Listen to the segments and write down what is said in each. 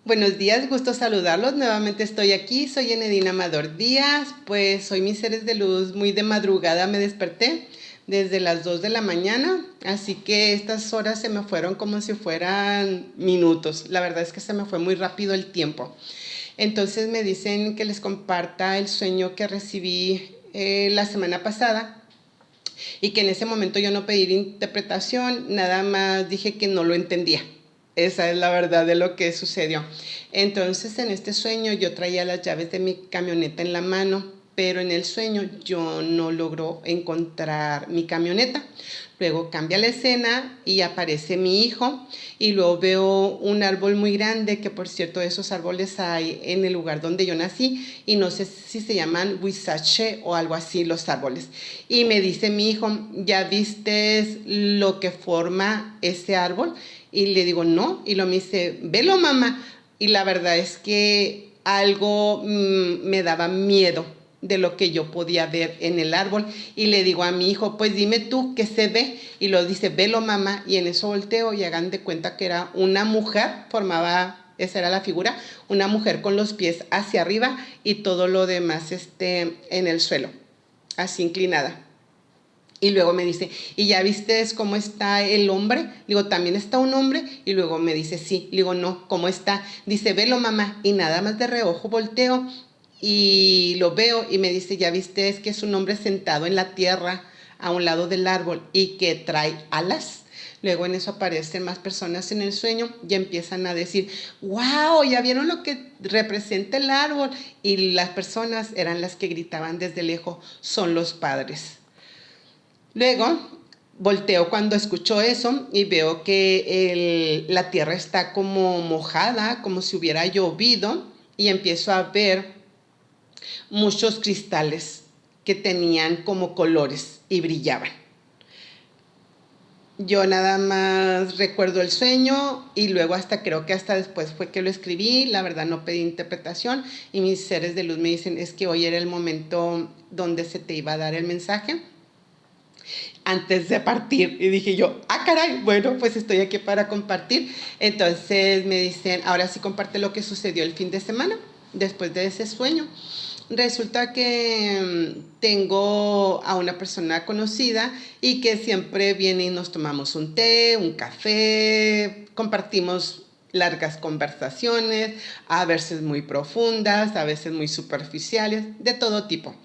Buenos días, gusto saludarlos. Nuevamente estoy aquí, soy Enedina Amador Díaz. Pues soy mis seres de luz, muy de madrugada me desperté desde las 2 de la mañana, así que estas horas se me fueron como si fueran minutos. La verdad es que se me fue muy rápido el tiempo. Entonces me dicen que les comparta el sueño que recibí la semana pasada y que en ese momento yo no pedí interpretación, nada más dije que no lo entendía. Esa es la verdad de lo que sucedió. Entonces en este sueño yo traía las llaves de mi camioneta en la mano, pero en el sueño yo no logro encontrar mi camioneta. Luego cambia la escena y aparece mi hijo y luego veo un árbol muy grande, que por cierto esos árboles hay en el lugar donde yo nací y no sé si se llaman huizache o algo así los árboles. Y me dice mi hijo, ¿ya viste lo que forma ese árbol? Y le digo, no, y lo me dice, velo mamá. Y la verdad es que algo me daba miedo de lo que yo podía ver en el árbol. Y le digo a mi hijo, pues dime tú qué se ve. Y lo dice, velo mamá. Y en eso volteo y hagan de cuenta que era una mujer, formaba, esa era la figura, una mujer con los pies hacia arriba y todo lo demás en el suelo, así inclinada. Y luego me dice, ¿y ya viste cómo está el hombre? Digo, ¿también está un hombre? Y luego me dice, sí. Digo, no, ¿cómo está? Dice, velo mamá. Y nada más de reojo volteo y lo veo y me dice, ¿ya viste? Es que es un hombre sentado en la tierra a un lado del árbol y que trae alas. Luego en eso aparecen más personas en el sueño y empiezan a decir, wow, ¿ya vieron lo que representa el árbol? Y las personas eran las que gritaban desde lejos, son los padres. Luego volteo cuando escucho eso y veo que la tierra está como mojada, como si hubiera llovido, y empiezo a ver muchos cristales que tenían como colores y brillaban. Yo nada más recuerdo el sueño y luego creo que hasta después fue que lo escribí, la verdad no pedí interpretación y mis seres de luz me dicen es que hoy era el momento donde se te iba a dar el mensaje antes de partir. Y dije yo, ah, caray, bueno, pues estoy aquí para compartir. Entonces me dicen, ahora sí comparte lo que sucedió el fin de semana, después de ese sueño. Resulta que tengo a una persona conocida y que siempre viene y nos tomamos un té, un café, compartimos largas conversaciones, a veces muy profundas, a veces muy superficiales, de todo tipo.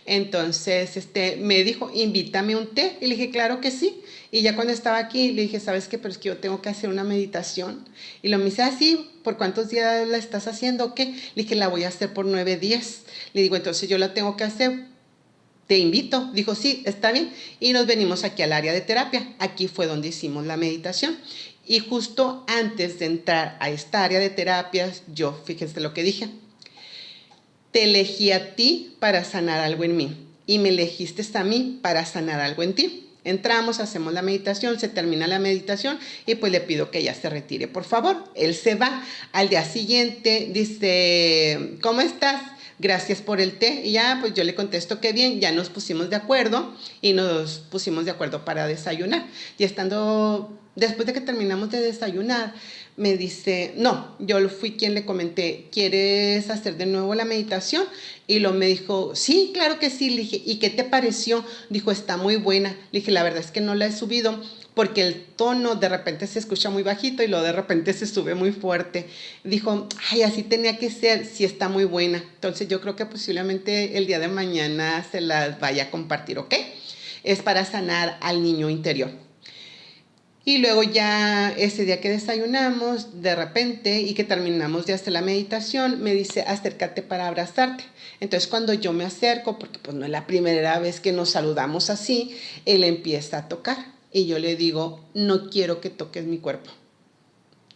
Entonces, me dijo, invítame un té, y le dije, claro que sí. Y ya cuando estaba aquí, le dije, ¿sabes qué? Pero es que yo tengo que hacer una meditación. Y lo me dice, así, ¿por cuántos días la estás haciendo o qué? Le dije, la voy a hacer por 9 días. Le digo, entonces yo la tengo que hacer, te invito. Dijo, sí, está bien. Y nos venimos aquí al área de terapia. Aquí fue donde hicimos la meditación. Y justo antes de entrar a esta área de terapias, yo, fíjense lo que dije, te elegí a ti para sanar algo en mí y me elegiste a mí para sanar algo en ti. Entramos, hacemos la meditación, se termina la meditación y pues le pido que ella se retire, por favor. Él se va. Al día siguiente dice, ¿cómo estás? Gracias por el té. Y ya, pues yo le contesto que bien, ya nos pusimos de acuerdo y nos pusimos de acuerdo para desayunar. Y después de que terminamos de desayunar, me dice, no, yo fui quien le comenté, ¿quieres hacer de nuevo la meditación? Y lo me dijo, sí, claro que sí. Le dije, ¿y qué te pareció? Dijo, está muy buena. Le dije, la verdad es que no la he subido porque el tono de repente se escucha muy bajito y luego de repente se sube muy fuerte. Dijo, ay, así tenía que ser, sí está muy buena. Entonces yo creo que posiblemente el día de mañana se las vaya a compartir, ¿ok? Es para sanar al niño interior. Y luego ya ese día que desayunamos, de repente, y que terminamos de hacer la meditación, me dice, acércate para abrazarte. Entonces cuando yo me acerco, porque pues no es la primera vez que nos saludamos así, él empieza a tocar. Y yo le digo, no quiero que toques mi cuerpo.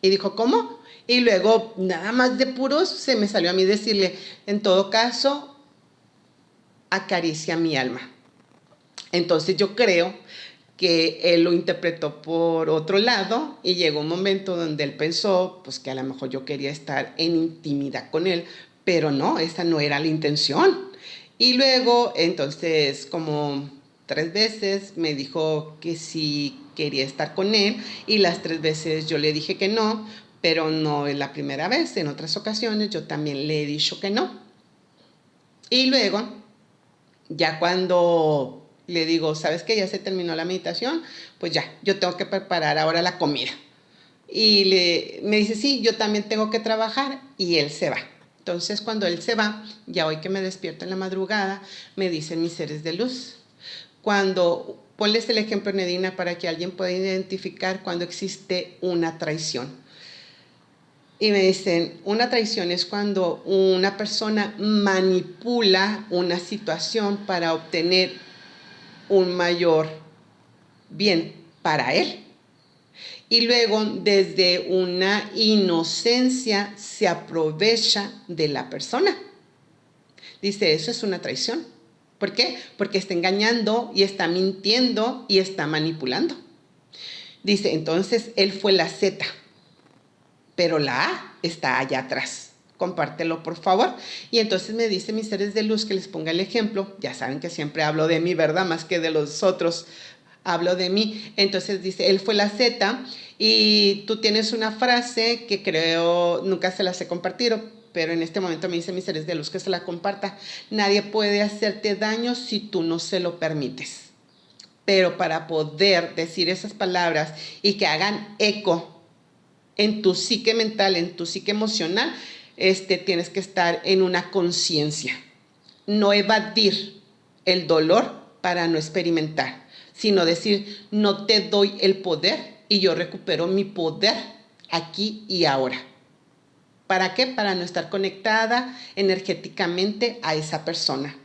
Y dijo, ¿cómo? Y luego, nada más de puros, se me salió a mí decirle, en todo caso, acaricia mi alma. Entonces yo creo que él lo interpretó por otro lado y llegó un momento donde él pensó pues que a lo mejor yo quería estar en intimidad con él, pero no, esa no era la intención. Y luego, entonces, como 3 veces me dijo que sí quería estar con él y las 3 veces yo le dije que no, pero no es la primera vez. En otras ocasiones yo también le he dicho que no. Y luego, ya cuando le digo, ¿sabes qué? Ya se terminó la meditación, pues ya, yo tengo que preparar ahora la comida. Y me dice, sí, yo también tengo que trabajar, y él se va. Entonces, cuando él se va, ya hoy que me despierto en la madrugada, me dicen mis seres de luz. Ponles el ejemplo, Nedina, para que alguien pueda identificar cuando existe una traición. Y me dicen, una traición es cuando una persona manipula una situación para obtener un mayor bien para él. Y luego, desde una inocencia, se aprovecha de la persona. Dice, eso es una traición. ¿Por qué? Porque está engañando y está mintiendo y está manipulando. Dice, entonces, él fue la Z, pero la A está allá atrás. Compártelo, por favor. Y entonces me dice mis seres de luz que les ponga el ejemplo. Ya saben que siempre hablo de mí, ¿verdad? Más que de los otros. Hablo de mí. Entonces dice, él fue la Z, y tú tienes una frase que creo, nunca se las he compartido, pero en este momento me dicen mis seres de luz que se la comparta. Nadie puede hacerte daño si tú no se lo permites. Pero para poder decir esas palabras y que hagan eco en tu psique mental, en tu psique emocional, tienes que estar en una conciencia. No evadir el dolor para no experimentar, sino decir, no te doy el poder y yo recupero mi poder aquí y ahora. ¿Para qué? Para no estar conectada energéticamente a esa persona.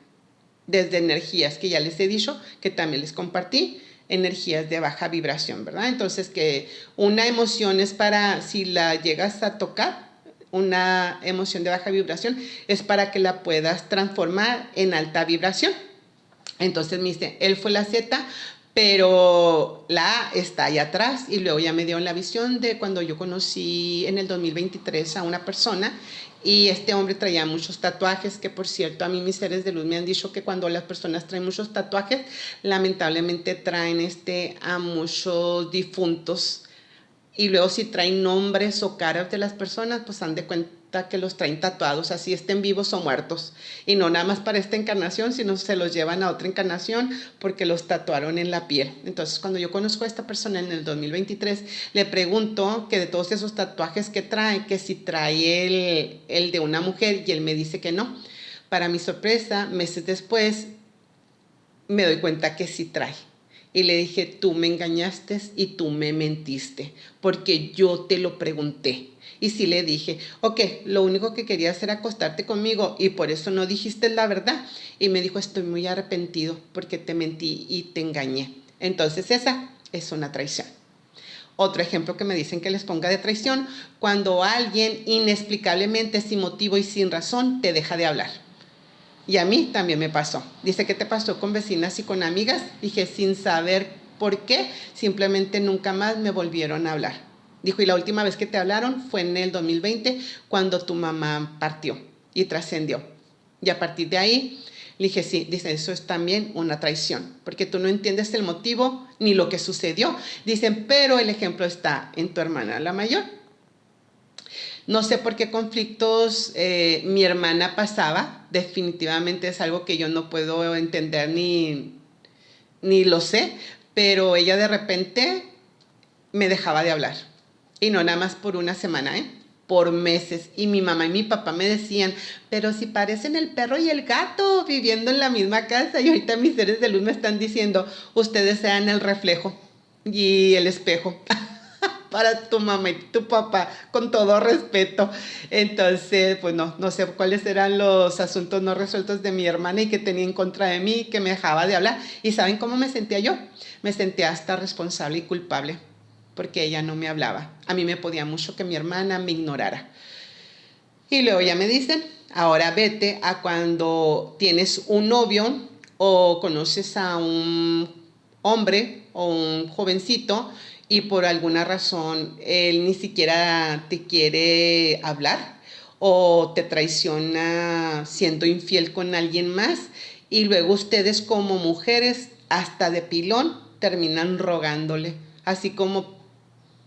Desde energías que ya les he dicho, que también les compartí, energías de baja vibración, ¿verdad? Entonces, que una emoción es para, si la llegas a tocar, una emoción de baja vibración, es para que la puedas transformar en alta vibración. Entonces me dice, él fue la Z, pero la A está ahí atrás. Y luego ya me dio la visión de cuando yo conocí en el 2023 a una persona, y este hombre traía muchos tatuajes, que por cierto a mí mis seres de luz me han dicho que cuando las personas traen muchos tatuajes, lamentablemente traen a muchos difuntos. Y luego si traen nombres o caras de las personas, pues han de cuenta que los traen tatuados, así estén vivos o muertos. Y no nada más para esta encarnación, sino se los llevan a otra encarnación porque los tatuaron en la piel. Entonces, cuando yo conozco a esta persona en el 2023, le pregunto que de todos esos tatuajes que trae, que si trae el de una mujer, y él me dice que no. Para mi sorpresa, meses después, me doy cuenta que sí trae. Y le dije, tú me engañaste y tú me mentiste, porque yo te lo pregunté. Y sí le dije, ok, lo único que querías era acostarte conmigo y por eso no dijiste la verdad. Y me dijo, estoy muy arrepentido porque te mentí y te engañé. Entonces esa es una traición. Otro ejemplo que me dicen que les ponga de traición, cuando alguien inexplicablemente, sin motivo y sin razón, te deja de hablar. Y a mí también me pasó. Dice, ¿qué te pasó con vecinas y con amigas? Dije, sin saber por qué, simplemente nunca más me volvieron a hablar. Dijo, y la última vez que te hablaron fue en el 2020, cuando tu mamá partió y trascendió. Y a partir de ahí, le dije, sí, dice, eso es también una traición, porque tú no entiendes el motivo ni lo que sucedió. Dicen, pero el ejemplo está en tu hermana, la mayor. No sé por qué conflictos mi hermana pasaba. Definitivamente es algo que yo no puedo entender ni lo sé, pero ella de repente me dejaba de hablar. Y no nada más por una semana, por meses. Y mi mamá y mi papá me decían, pero si parecen el perro y el gato viviendo en la misma casa. Y ahorita mis seres de luz me están diciendo, ustedes sean el reflejo y el espejo para tu mamá y tu papá, con todo respeto. Entonces, pues no sé cuáles eran los asuntos no resueltos de mi hermana y que tenía en contra de mí, que me dejaba de hablar. ¿Y saben cómo me sentía yo? Me sentía hasta responsable y culpable, porque ella no me hablaba. A mí me podía mucho que mi hermana me ignorara. Y luego ya me dicen, ahora vete a cuando tienes un novio o conoces a un hombre o un jovencito y por alguna razón él ni siquiera te quiere hablar o te traiciona siendo infiel con alguien más, y luego ustedes como mujeres hasta de pilón terminan rogándole, así como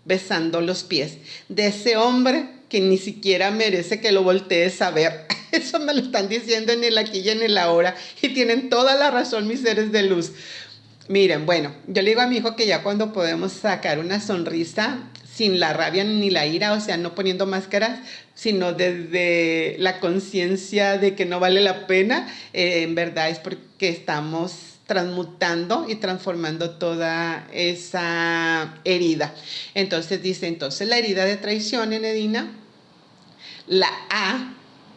besando los pies de ese hombre que ni siquiera merece que lo voltees a ver. Eso me lo están diciendo en el aquí y en el ahora, y tienen toda la razón mis seres de luz. Miren, bueno, yo le digo a mi hijo que ya cuando podemos sacar una sonrisa sin la rabia ni la ira, o sea, no poniendo máscaras, sino desde la conciencia de que no vale la pena, en verdad es porque estamos transmutando y transformando toda esa herida. Entonces dice, entonces la herida de traición, Enedina, la A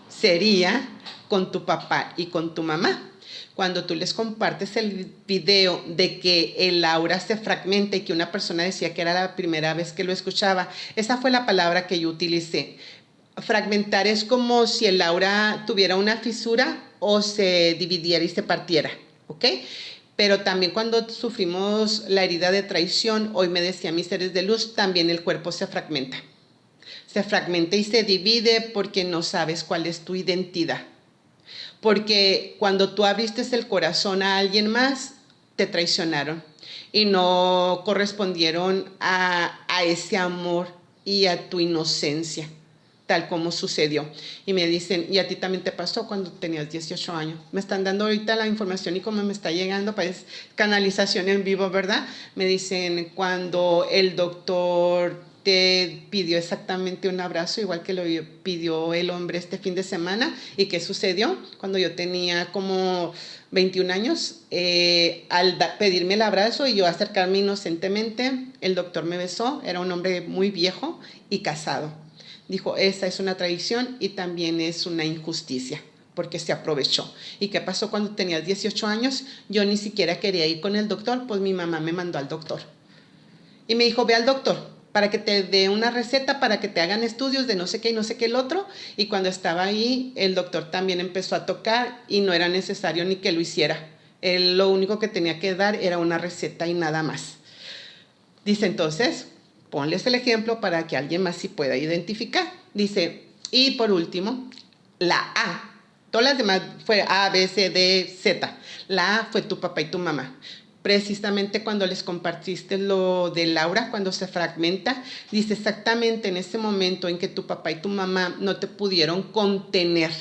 sería con tu papá y con tu mamá. Cuando tú les compartes el video de que el aura se fragmenta y que una persona decía que era la primera vez que lo escuchaba, esa fue la palabra que yo utilicé. Fragmentar es como si el aura tuviera una fisura o se dividiera y se partiera, ¿ok? Pero también cuando sufrimos la herida de traición, hoy me decía mis seres de luz, también el cuerpo se fragmenta. Se fragmenta y se divide porque no sabes cuál es tu identidad. Porque cuando tú abriste el corazón a alguien más, te traicionaron y no correspondieron a ese amor y a tu inocencia, tal como sucedió. Y me dicen, ¿y a ti también te pasó cuando tenías 18 años? Me están dando ahorita la información y como me está llegando, pues canalización en vivo, ¿verdad? Me dicen, cuando el doctor te pidió exactamente un abrazo, igual que lo pidió el hombre este fin de semana. ¿Y qué sucedió? Cuando yo tenía como 21 años, al pedirme el abrazo y yo acercarme inocentemente, el doctor me besó, era un hombre muy viejo y casado. Dijo, esa es una traición y también es una injusticia, porque se aprovechó. ¿Y qué pasó cuando tenías 18 años? Yo ni siquiera quería ir con el doctor, pues mi mamá me mandó al doctor. Y me dijo, ve al doctor para que te dé una receta, para que te hagan estudios de no sé qué y no sé qué el otro. Y cuando estaba ahí, el doctor también empezó a tocar y no era necesario ni que lo hiciera. Él lo único que tenía que dar era una receta y nada más. Dice entonces, ponles el ejemplo para que alguien más sí pueda identificar. Dice, y por último, la A. Todas las demás fue A, B, C, D, Z. La A fue tu papá y tu mamá. Precisamente cuando les compartiste lo de Laura, cuando se fragmenta, dice exactamente en ese momento en que tu papá y tu mamá no te pudieron contener,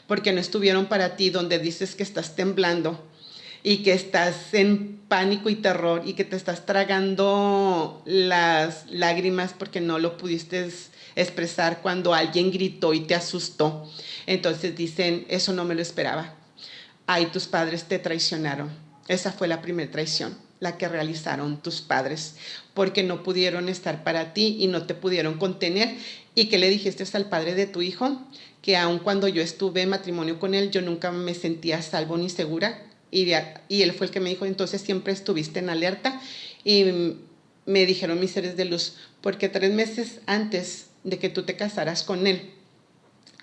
porque no estuvieron para ti, donde dices que estás temblando y que estás en pánico y terror y que te estás tragando las lágrimas porque no lo pudiste expresar cuando alguien gritó y te asustó. Entonces dicen, eso no me lo esperaba. Ay, tus padres te traicionaron. Esa fue la primera traición, la que realizaron tus padres, porque no pudieron estar para ti y no te pudieron contener. ¿Y qué le dijiste al padre de tu hijo? Que aun cuando yo estuve en matrimonio con él, yo nunca me sentía salvo ni segura. Y él fue el que me dijo, entonces siempre estuviste en alerta. Y me dijeron mis seres de luz, porque 3 meses antes de que tú te casaras con él,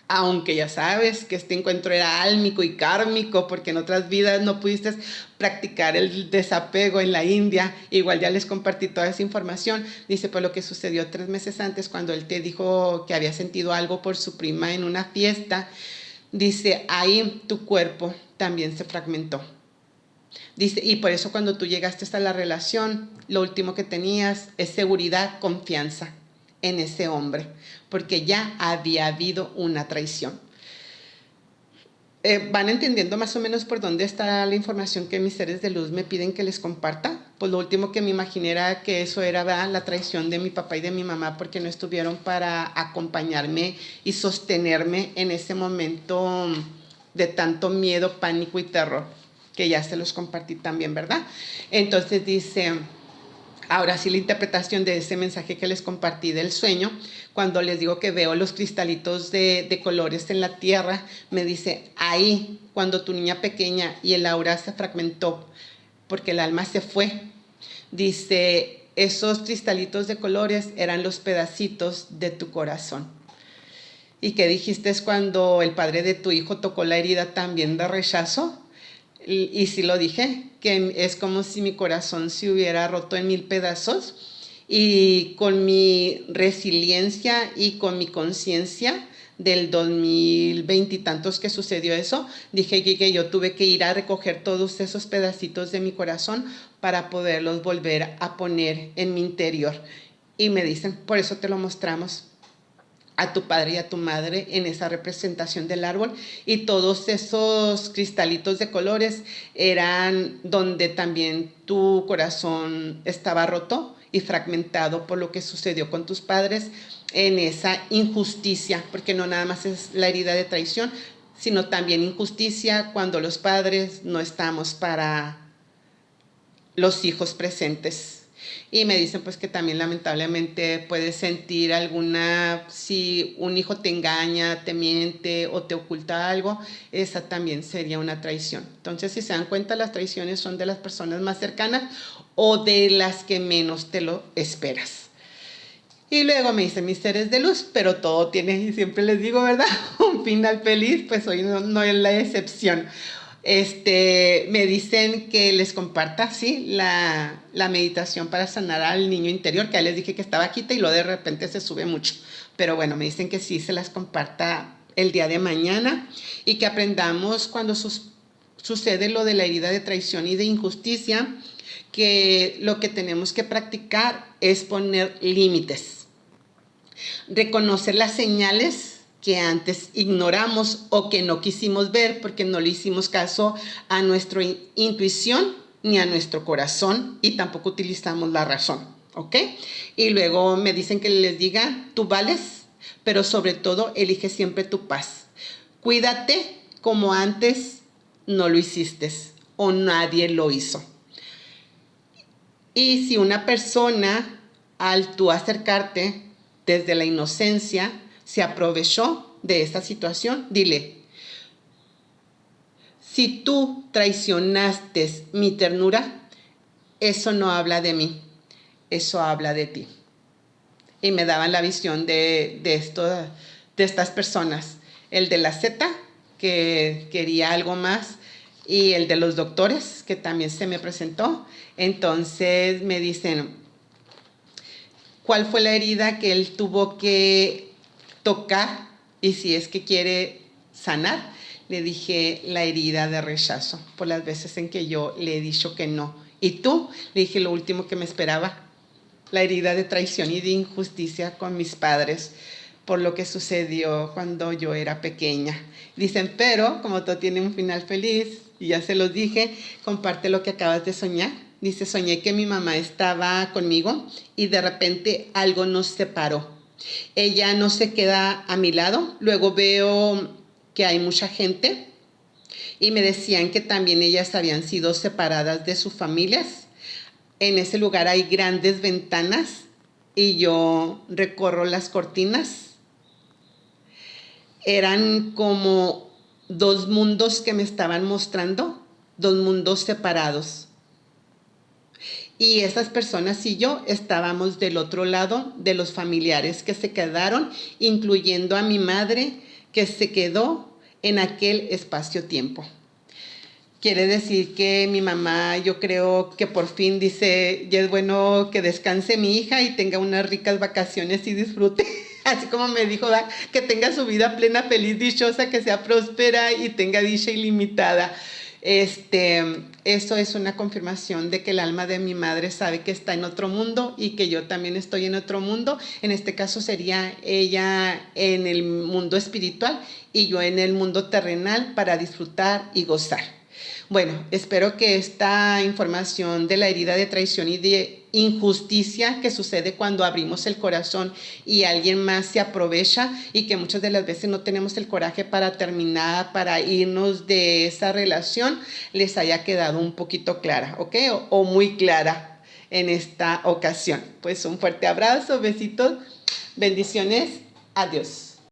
aunque ya sabes que este encuentro era álmico y kármico, porque en otras vidas no pudiste practicar el desapego en la India, igual ya les compartí toda esa información. Dice, pues lo que sucedió 3 meses antes, cuando él te dijo que había sentido algo por su prima en una fiesta, dice, ahí tu cuerpo también se fragmentó. Dice, y por eso cuando tú llegaste hasta la relación, lo último que tenías es seguridad, confianza en ese hombre, porque ya había habido una traición. ¿Van entendiendo más o menos por dónde está la información que mis seres de luz me piden que les comparta? Pues lo último que me imaginé era que eso era, ¿verdad?, la traición de mi papá y de mi mamá, porque no estuvieron para acompañarme y sostenerme en ese momento de tanto miedo, pánico y terror, que ya se los compartí también, ¿verdad? Entonces dice, ahora sí la interpretación de ese mensaje que les compartí del sueño, cuando les digo que veo los cristalitos de colores en la tierra, me dice, ahí, cuando tu niña pequeña y el aura se fragmentó, porque el alma se fue, dice, esos cristalitos de colores eran los pedacitos de tu corazón. ¿Y qué dijiste es cuando el padre de tu hijo tocó la herida también de rechazo? Y sí lo dije, que es como si mi corazón se hubiera roto en 1000 pedazos y con mi resiliencia y con mi conciencia del 2020 y tantos que sucedió eso, dije que yo tuve que ir a recoger todos esos pedacitos de mi corazón para poderlos volver a poner en mi interior. Y me dicen, por eso te lo mostramos a tu padre y a tu madre en esa representación del árbol, y todos esos cristalitos de colores eran donde también tu corazón estaba roto y fragmentado por lo que sucedió con tus padres en esa injusticia, porque no nada más es la herida de traición, sino también injusticia cuando los padres no estamos para los hijos presentes. Y me dicen pues que también lamentablemente puedes sentir si un hijo te engaña, te miente o te oculta algo, esa también sería una traición. Entonces, si se dan cuenta, las traiciones son de las personas más cercanas o de las que menos te lo esperas. Y luego me dicen mis seres de luz, pero todo tiene, y siempre les digo, ¿verdad?, un final feliz, pues hoy no es la excepción. Me dicen que les comparta, sí, la meditación para sanar al niño interior, que ya les dije que estaba bajita y luego de repente se sube mucho. Pero bueno, me dicen que sí se las comparta el día de mañana, y que aprendamos cuando sucede lo de la herida de traición y de injusticia, que lo que tenemos que practicar es poner límites. Reconocer las señales que antes ignoramos o que no quisimos ver porque no le hicimos caso a nuestra intuición ni a nuestro corazón, y tampoco utilizamos la razón, ¿ok? Y luego me dicen que les diga, tú vales, pero sobre todo elige siempre tu paz. Cuídate como antes no lo hiciste o nadie lo hizo. Y si una persona, al tú acercarte desde la inocencia, se aprovechó de esta situación, dile, si tú traicionaste mi ternura, eso no habla de mí, eso habla de ti. Y me daban la visión de estas personas, el de la Z, que quería algo más, y el de los doctores, que también se me presentó. Entonces me dicen, ¿cuál fue la herida que él tuvo que tocar? Y si es que quiere sanar, le dije, la herida de rechazo, por las veces en que yo le he dicho que no. Y tú, le dije, lo último que me esperaba, la herida de traición y de injusticia con mis padres, por lo que sucedió cuando yo era pequeña. Dicen, pero como todo tiene un final feliz, y ya se los dije, comparte lo que acabas de soñar. Dice, soñé que mi mamá estaba conmigo y de repente algo nos separó. Ella no se queda a mi lado, luego veo que hay mucha gente y me decían que también ellas habían sido separadas de sus familias. En ese lugar hay grandes ventanas y yo recorro las cortinas. Eran como dos mundos que me estaban mostrando, dos mundos separados. Y esas personas y yo estábamos del otro lado de los familiares que se quedaron, incluyendo a mi madre, que se quedó en aquel espacio-tiempo. Quiere decir que mi mamá, yo creo que por fin dice, ya es bueno que descanse mi hija y tenga unas ricas vacaciones y disfrute. Así como me dijo, que tenga su vida plena, feliz, dichosa, que sea próspera y tenga dicha ilimitada. Eso es una confirmación de que el alma de mi madre sabe que está en otro mundo y que yo también estoy en otro mundo. En este caso sería ella en el mundo espiritual y yo en el mundo terrenal para disfrutar y gozar. Bueno, espero que esta información de la herida de traición y de injusticia que sucede cuando abrimos el corazón y alguien más se aprovecha, y que muchas de las veces no tenemos el coraje para terminar, para irnos de esa relación, les haya quedado un poquito clara, ¿ok? O muy clara en esta ocasión. Pues un fuerte abrazo, besitos, bendiciones, adiós.